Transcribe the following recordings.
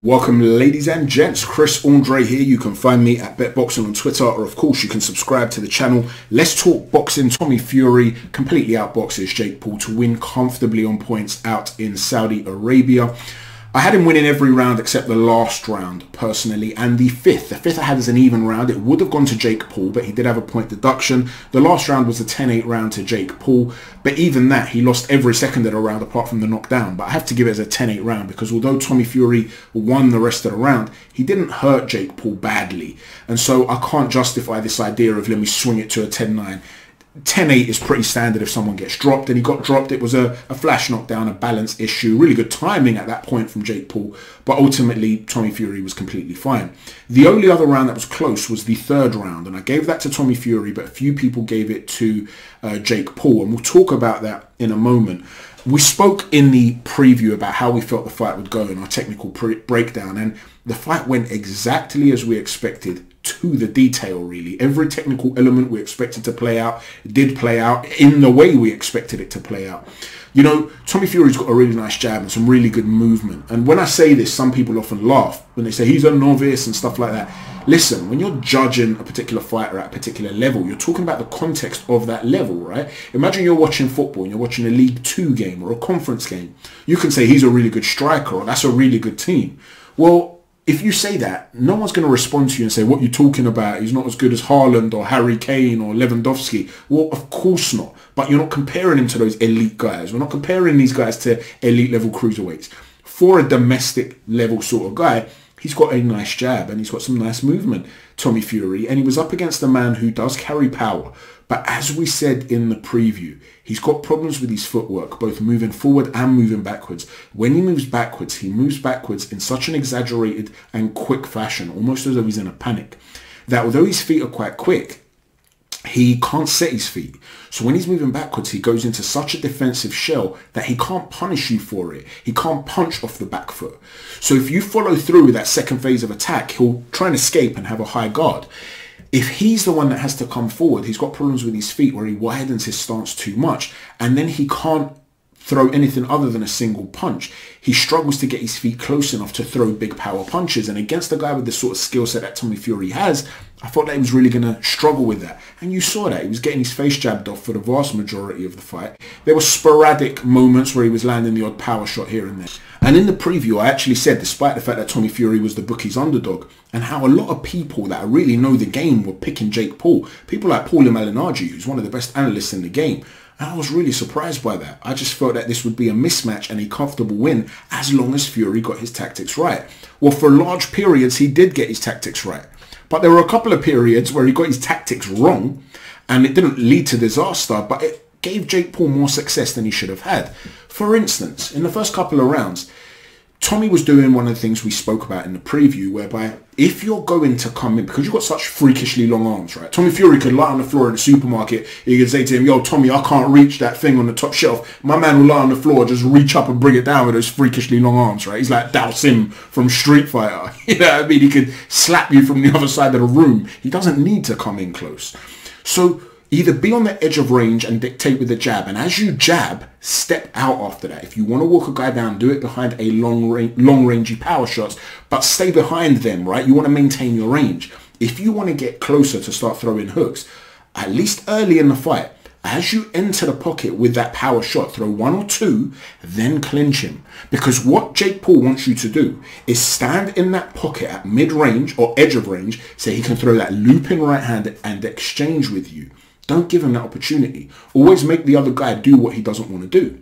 Welcome ladies and gents, Chris Andre here. You can find me at BetBoxing on Twitter, or of course you can subscribe to the channel. Let's talk boxing. Tommy Fury completely outboxes Jake Paul to win comfortably on points out in Saudi Arabia. I had him winning every round except the last round personally, and the fifth. The fifth I had as an even round. It would have gone to Jake Paul, but he did have a point deduction. The last round was a 10-8 round to Jake Paul, but even that, he lost every second of the round apart from the knockdown. But I have to give it as a 10-8 round because although Tommy Fury won the rest of the round, he didn't hurt Jake Paul badly. And so I can't justify this idea of let me swing it to a 10-9. 10-8 is pretty standard if someone gets dropped, and he got dropped. It was a flash knockdown, a balance issue, really good timing at that point from Jake Paul, but ultimately Tommy Fury was completely fine. The only other round that was close was the third round, and I gave that to Tommy Fury, but a few people gave it to Jake Paul, and we'll talk about that in a moment. We spoke in the preview about how we felt the fight would go in our technical breakdown, and the fight went exactly as we expected, to the detail really. Every technical element we expected to play out did play out in the way we expected it to play out. You know, Tommy Fury's got a really nice jab and some really good movement. And when I say this, some people often laugh when they say he's a novice and stuff like that. Listen, when you're judging a particular fighter at a particular level, you're talking about the context of that level, right? Imagine you're watching football and you're watching a League 2 game or a conference game. You can say he's a really good striker or that's a really good team. Well, if you say that, no one's going to respond to you and say, what you're talking about, he's not as good as Haaland or Harry Kane or Lewandowski. Well, of course not. But you're not comparing him to those elite guys. We're not comparing these guys to elite level cruiserweights. For a domestic level sort of guy, he's got a nice jab and he's got some nice movement, Tommy Fury. And he was up against a man who does carry power. But as we said in the preview, he's got problems with his footwork, both moving forward and moving backwards. When he moves backwards in such an exaggerated and quick fashion, almost as though he's in a panic, that although his feet are quite quick, he can't set his feet. So when he's moving backwards, he goes into such a defensive shell that he can't punish you for it. He can't punch off the back foot. So if you follow through with that second phase of attack, he'll try and escape and have a high guard. If he's the one that has to come forward, he's got problems with his feet where he widens his stance too much, and then he can't throw anything other than a single punch. He struggles to get his feet close enough to throw big power punches, and against a guy with the sort of skill set that Tommy Fury has, I thought that he was really going to struggle with that. And you saw that. He was getting his face jabbed off for the vast majority of the fight. There were sporadic moments where he was landing the odd power shot here and there. And in the preview, I actually said, despite the fact that Tommy Fury was the bookie's underdog, and how a lot of people that really know the game were picking Jake Paul, people like Paulie Malignaggi, who's one of the best analysts in the game, and I was really surprised by that. I just felt that this would be a mismatch and a comfortable win as long as Fury got his tactics right. Well, for large periods, he did get his tactics right. But there were a couple of periods where he got his tactics wrong, and it didn't lead to disaster, but it gave Jake Paul more success than he should have had. For instance, in the first couple of rounds, Tommy was doing one of the things we spoke about in the preview, whereby if you're going to come in, because you've got such freakishly long arms, right? Tommy Fury could lie on the floor in the supermarket. You could say to him, yo, Tommy, I can't reach that thing on the top shelf. My man will lie on the floor, just reach up and bring it down with those freakishly long arms, right? He's like Dao Sim from Street Fighter. You know what I mean? He could slap you from the other side of the room. He doesn't need to come in close. So either be on the edge of range and dictate with the jab, and as you jab, step out after that. If you want to walk a guy down, do it behind a long-rangey power shots, but stay behind them, right? You want to maintain your range. If you want to get closer to start throwing hooks, at least early in the fight, as you enter the pocket with that power shot, throw one or two, then clinch him. Because what Jake Paul wants you to do is stand in that pocket at mid-range or edge of range so he can throw that looping right hand and exchange with you. Don't give him that opportunity. Always make the other guy do what he doesn't want to do.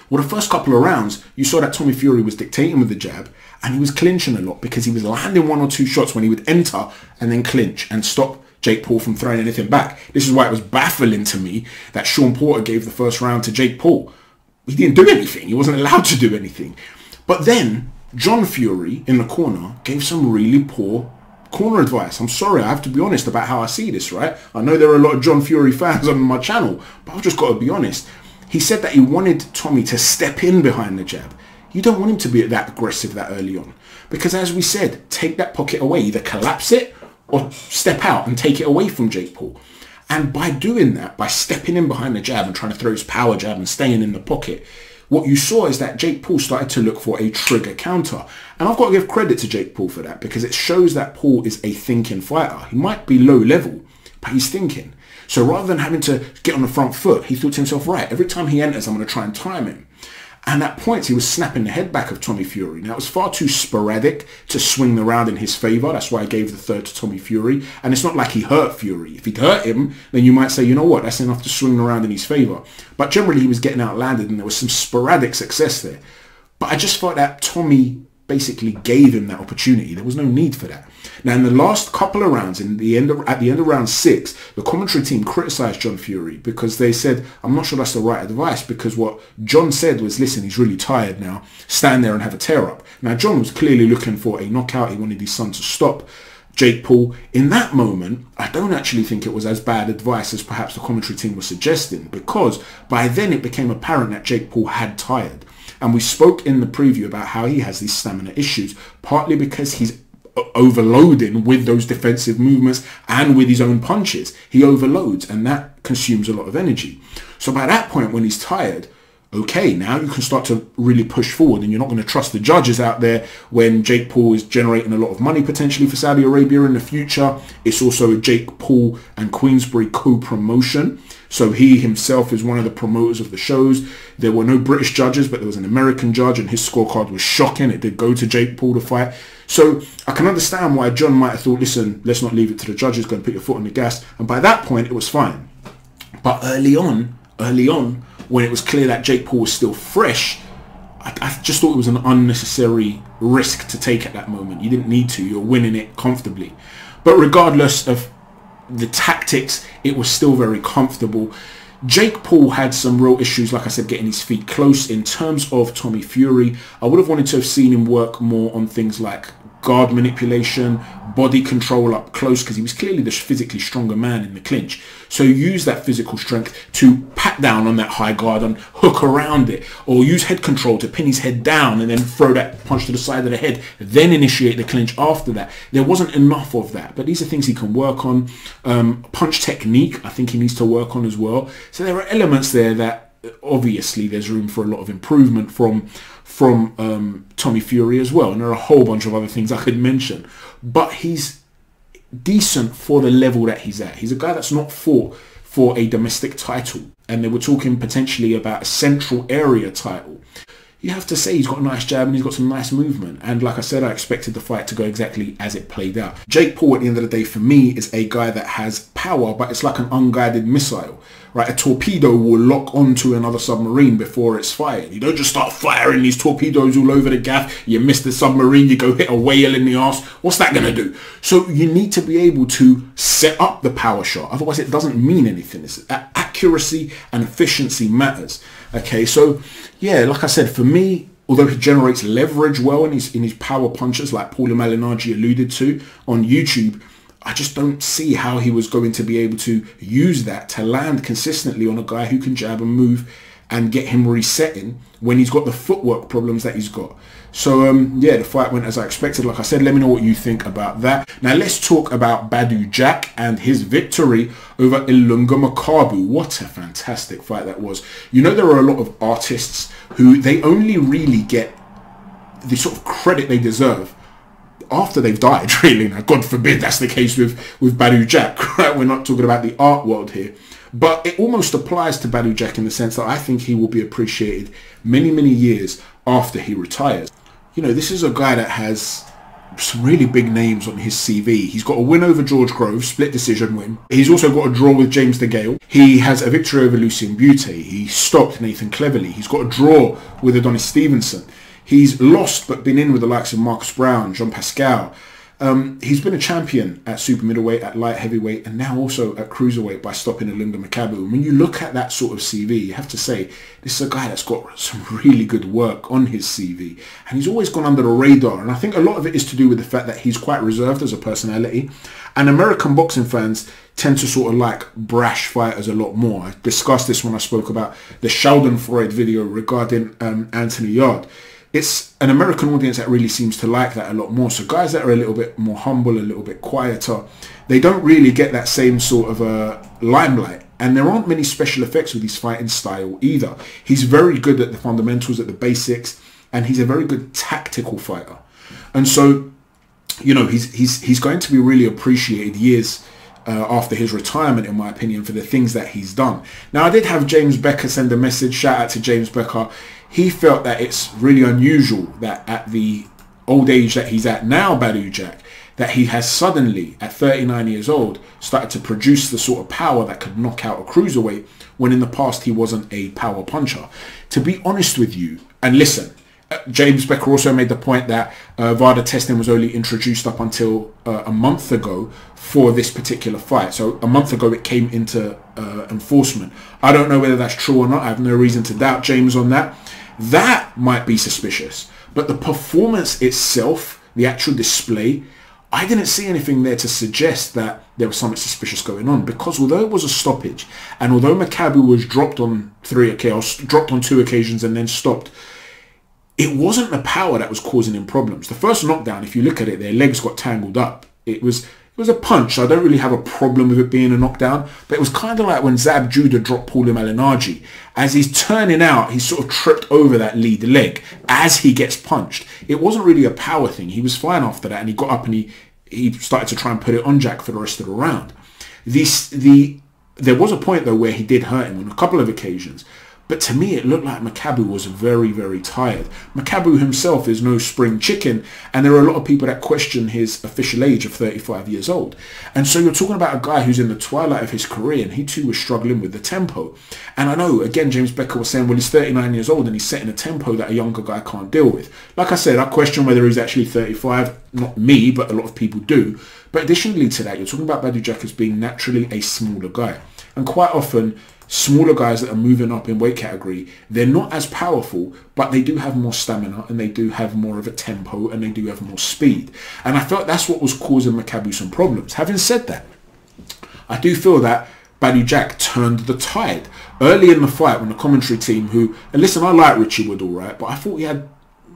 Well, the first couple of rounds, you saw that Tommy Fury was dictating with the jab and he was clinching a lot because he was landing one or two shots when he would enter and then clinch and stop Jake Paul from throwing anything back. This is why it was baffling to me that Sean Porter gave the first round to Jake Paul. He didn't do anything. He wasn't allowed to do anything. But then John Fury in the corner gave some really poor corner advice. I'm sorry, I have to be honest about how I see this, right? I know there are a lot of John Fury fans on my channel, but I've just got to be honest. He said that he wanted Tommy to step in behind the jab. You don't want him to be that aggressive that early on. Because as we said, take that pocket away. Either collapse it or step out and take it away from Jake Paul. And by doing that, by stepping in behind the jab and trying to throw his power jab and staying in the pocket, what you saw is that Jake Paul started to look for a trigger counter. And I've got to give credit to Jake Paul for that, because it shows that Paul is a thinking fighter. He might be low level, but he's thinking. So rather than having to get on the front foot, he thought to himself, right, every time he enters, I'm going to try and time him. And at points, he was snapping the head back of Tommy Fury. Now, it was far too sporadic to swing the round in his favour. That's why I gave the third to Tommy Fury. And it's not like he hurt Fury. If he'd hurt him, then you might say, you know what, that's enough to swing the round in his favour. But generally, he was getting outlanded, and there was some sporadic success there. But I just thought that Tommy basically gave him that opportunity. There was no need for that. Now, in the last couple of rounds, at the end of round 6, the commentary team criticised John Fury because they said, I'm not sure that's the right advice, because what John said was, listen, he's really tired now. Stand there and have a tear-up. Now, John was clearly looking for a knockout. He wanted his son to stop Jake Paul. In that moment, I don't actually think it was as bad advice as perhaps the commentary team was suggesting, because by then it became apparent that Jake Paul had tired. And we spoke in the preview about how he has these stamina issues, partly because he's overloading with those defensive movements and with his own punches. He overloads, and that consumes a lot of energy. So by that point, when he's tired, okay, now you can start to really push forward, and you're not going to trust the judges out there when Jake Paul is generating a lot of money potentially for Saudi Arabia in the future. It's also a Jake Paul and Queensberry co-promotion. So he himself is one of the promoters of the shows. There were no British judges, but there was an American judge, and his scorecard was shocking. It did go to Jake Paul to fight. So I can understand why John might have thought, listen, let's not leave it to the judges, go and put your foot on the gas. And by that point, it was fine. But early on, when it was clear that Jake Paul was still fresh, I just thought it was an unnecessary risk to take at that moment. You didn't need to. You're winning it comfortably. But regardless of the tactics, it was still very comfortable. Jake Paul had some real issues, like I said, getting his feet close. In terms of Tommy Fury, I would have wanted to have seen him work more on things like guard manipulation, body control up close, because he was clearly the physically stronger man in the clinch. So use that physical strength to pat down on that high guard and hook around it, or use head control to pin his head down and then throw that punch to the side of the head, then initiate the clinch after that. There wasn't enough of that, but these are things he can work on. Punch technique, I think he needs to work on as well. So there are elements there that obviously there's room for a lot of improvement from Tommy Fury as well, and there are a whole bunch of other things I could mention, but he's decent for the level that he's at. He's a guy that's not fought for a domestic title, and they were talking potentially about a central area title. You have to say he's got a nice jab and he's got some nice movement, and like I said, I expected the fight to go exactly as it played out. Jake Paul, at the end of the day, for me, is a guy that has power, but it's like an unguided missile, right? A torpedo will lock onto another submarine before it's fired. You don't just start firing these torpedoes all over the gaff. You miss the submarine, you go hit a whale in the arse. What's that going to do? So you need to be able to set up the power shot, otherwise it doesn't mean anything. It's accuracy and efficiency matters. Okay, so yeah, like I said, for me, although he generates leverage well in his power punches, like Paulie Malignaggi alluded to on YouTube, I just don't see how he was going to be able to use that to land consistently on a guy who can jab and move and get him resetting when he's got the footwork problems that he's got. So yeah, the fight went as I expected. Like I said, let me know what you think about that. Now let's talk about BADOU Jack and his victory over ILUNGA MAKABU. What a fantastic fight that was. You know, there are a lot of artists who they only really get the sort of credit they deserve after they've died, really. Now, God forbid that's the case with BADOU Jack, right? We're not talking about the art world here. But it almost applies to BADOU Jack in the sense that I think he will be appreciated many, many years after he retires. You know, this is a guy that has some really big names on his CV. He's got a win over George Groves, split decision win. He's also got a draw with James DeGale. He has a victory over Lucien Butte. He stopped Nathan Cleverly. He's got a draw with Adonis Stevenson. He's lost but been in with the likes of Marcus Brown, Jean Pascal. He's been a champion at super middleweight, at light heavyweight, and now also at cruiserweight by stopping ILUNGA MAKABU. And when you look at that sort of CV, you have to say this is a guy that's got some really good work on his CV, and he's always gone under the radar. And I think a lot of it is to do with the fact that he's quite reserved as a personality, and American boxing fans tend to sort of like brash fighters a lot more. I discussed this when I spoke about the Schadenfreude video regarding Anthony Yarde. It's an American audience that really seems to like that a lot more. So guys that are a little bit more humble, a little bit quieter, they don't really get that same sort of limelight And there aren't many special effects with his fighting style either. He's very good at the fundamentals, at the basics, and he's a very good tactical fighter. And so, you know, he's going to be really appreciated years after his retirement, in my opinion, for the things that he's done. Now, I did have James Becker send a message. Shout out to James Becker. He felt that it's really unusual that at the old age that he's at now, Badou Jack, that he has suddenly, at 39 years old, started to produce the sort of power that could knock out a cruiserweight, when in the past he wasn't a power puncher. To be honest with you, and listen, James Becker also made the point that VADA testing was only introduced up until a month ago for this particular fight. So a month ago it came into enforcement. I don't know whether that's true or not. I have no reason to doubt James on that. That might be suspicious. But the performance itself, the actual display, I didn't see anything there to suggest that there was something suspicious going on, because although it was a stoppage, and although Makabu was dropped on 2 occasions and then stopped, it wasn't the power that was causing him problems. The first knockdown, if you look at it, their legs got tangled up. It was a punch. I don't really have a problem with it being a knockdown, but it was kind of like when Zab Judah dropped Paulie Malignaggi. As he's turning out, he sort of tripped over that lead leg as he gets punched. It wasn't really a power thing. He was fine after that, and he got up and he started to try and put it on Jack for the rest of the round. There was a point, though, where he did hurt him on a couple of occasions. But to me, it looked like Makabu was very, very tired. Makabu himself is no spring chicken, and there are a lot of people that question his official age of 35 years old. And so you're talking about a guy who's in the twilight of his career, and he too was struggling with the tempo. And I know, again, James Becker was saying, well, he's 39 years old and he's setting a tempo that a younger guy can't deal with. Like I said, I question whether he's actually 35. Not me, but a lot of people do. But additionally to that, you're talking about Badou Jack as being naturally a smaller guy. And quite often, smaller guys that are moving up in weight category, they're not as powerful, but they do have more stamina, and they do have more of a tempo, and they do have more speed. And I felt that's what was causing Makabu some problems. Having said that, I do feel that Badou Jack turned the tide early in the fight when the commentary team, and listen, I like Richie Woodall, right, but I thought he had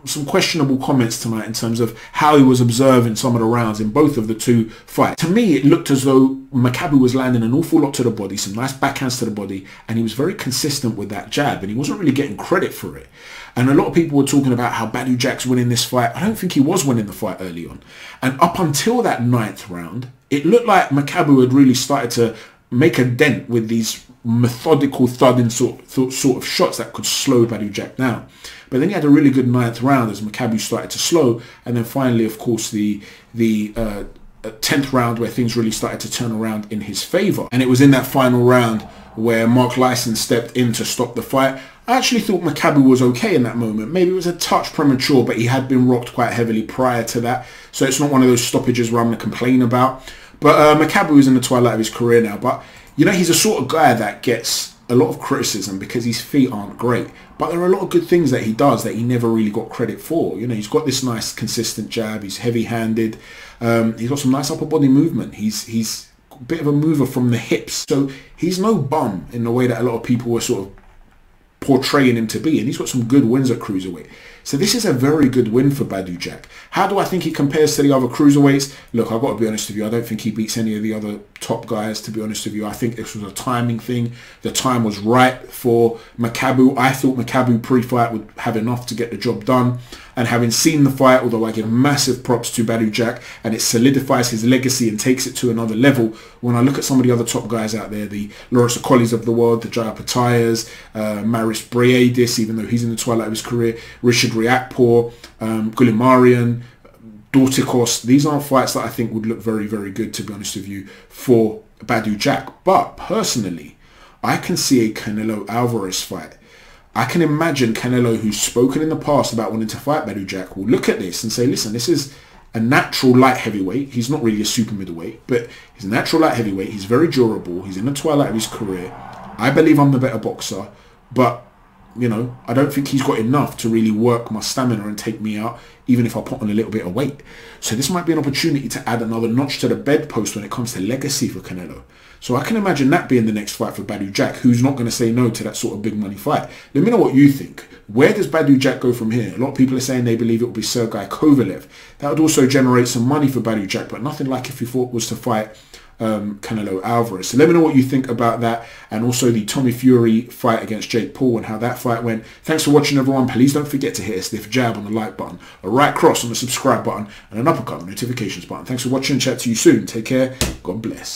some questionable comments tonight in terms of how he was observing some of the rounds in both of the two fights. To me, it looked as though Makabu was landing an awful lot to the body, some nice backhands to the body, and he was very consistent with that jab, and he wasn't really getting credit for it. And a lot of people were talking about how Badou Jack's winning this fight. I don't think he was winning the fight early on. And up until that 9th round, it looked like Makabu had really started to make a dent with these methodical thudding sort of shots that could slow Badou Jack down. But then he had a really good 9th round as Makabu started to slow, and then finally, of course, the 10th round where things really started to turn around in his favour. And it was in that final round where Mark Lyson stepped in to stop the fight. I actually thought Makabu was okay in that moment. Maybe it was a touch premature, but he had been rocked quite heavily prior to that, so it's not one of those stoppages where I'm going to complain about. But Makabu is in the twilight of his career now, but you know, he's a sort of guy that gets a lot of criticism because his feet aren't great. But there are a lot of good things that he does that he never really got credit for. You know, he's got this nice consistent jab. He's heavy-handed. He's got some nice upper body movement. He's a bit of a mover from the hips. So he's no bum in the way that a lot of people were sort of portraying him to be. And he's got some good wins at cruiserweight. So this is a very good win for Badou Jack. How do I think he compares to the other cruiserweights? Look, I've got to be honest with you. I don't think he beats any of the other top guys, to be honest with you. I think this was a timing thing. The time was right for Makabu. I thought Makabu pre-fight would have enough to get the job done. And having seen the fight, although I give massive props to Badou Jack, and it solidifies his legacy and takes it to another level, when I look at some of the other top guys out there, the Lawrence Okolis of the world, the Jaya Patayas, Maris Briadis, even though he's in the twilight of his career, Richard Riakporhe, Gulimarian, Dorticos, these aren't fights that I think would look very, very good, to be honest with you, for Badou Jack. But personally, I can see a Canelo Alvarez fight. I can imagine Canelo, who's spoken in the past about wanting to fight Badou Jack, will look at this and say, listen, this is a natural light heavyweight. He's not really a super middleweight, but he's a natural light heavyweight. He's very durable. He's in the twilight of his career. I believe I'm the better boxer, but, you know, I don't think he's got enough to really work my stamina and take me out, even if I put on a little bit of weight. So this might be an opportunity to add another notch to the bedpost when it comes to legacy for Canelo. So I can imagine that being the next fight for Badou Jack, who's not going to say no to that sort of big money fight. Let me know what you think. Where does Badou Jack go from here? A lot of people are saying they believe it will be Sergey Kovalev. That would also generate some money for Badou Jack, but nothing like if he was to fight Canelo Alvarez. So let me know what you think about that, and also the Tommy Fury fight against Jake Paul and how that fight went. Thanks for watching, everyone. Please don't forget to hit a stiff jab on the like button, a right cross on the subscribe button, and an uppercut on the notifications button. Thanks for watching. Chat to you soon. Take care. God bless.